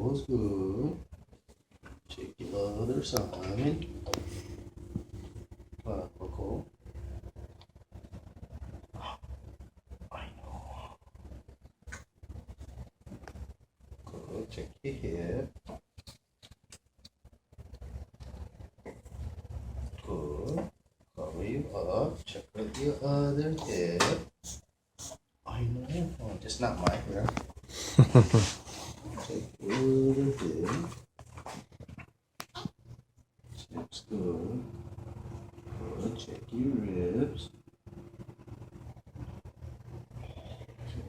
was good. Check your other side. Clavicle. I know. Good. Check your hip. Good. Cover you up. Check out your other hip. I know. Oh, just not my hair. Check your other hip. Hips good. Good. Check your ribs.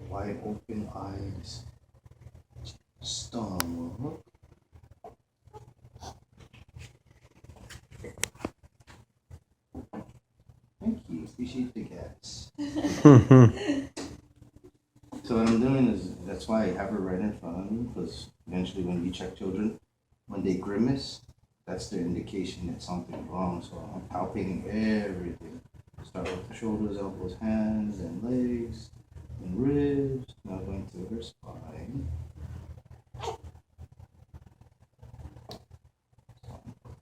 Wide open eyes. Stomach. Thank you. Appreciate the gas. So what I'm doing is, that's why I have her right in front of me, because eventually when you check children, when they grimace, that's their indication that something's wrong. So I'm palpating everything. Start with the shoulders, elbows, hands, and legs, and ribs. Now going to her spine.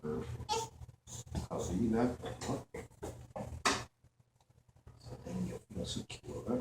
Perfect. Cover you back. So then you'll feel secure.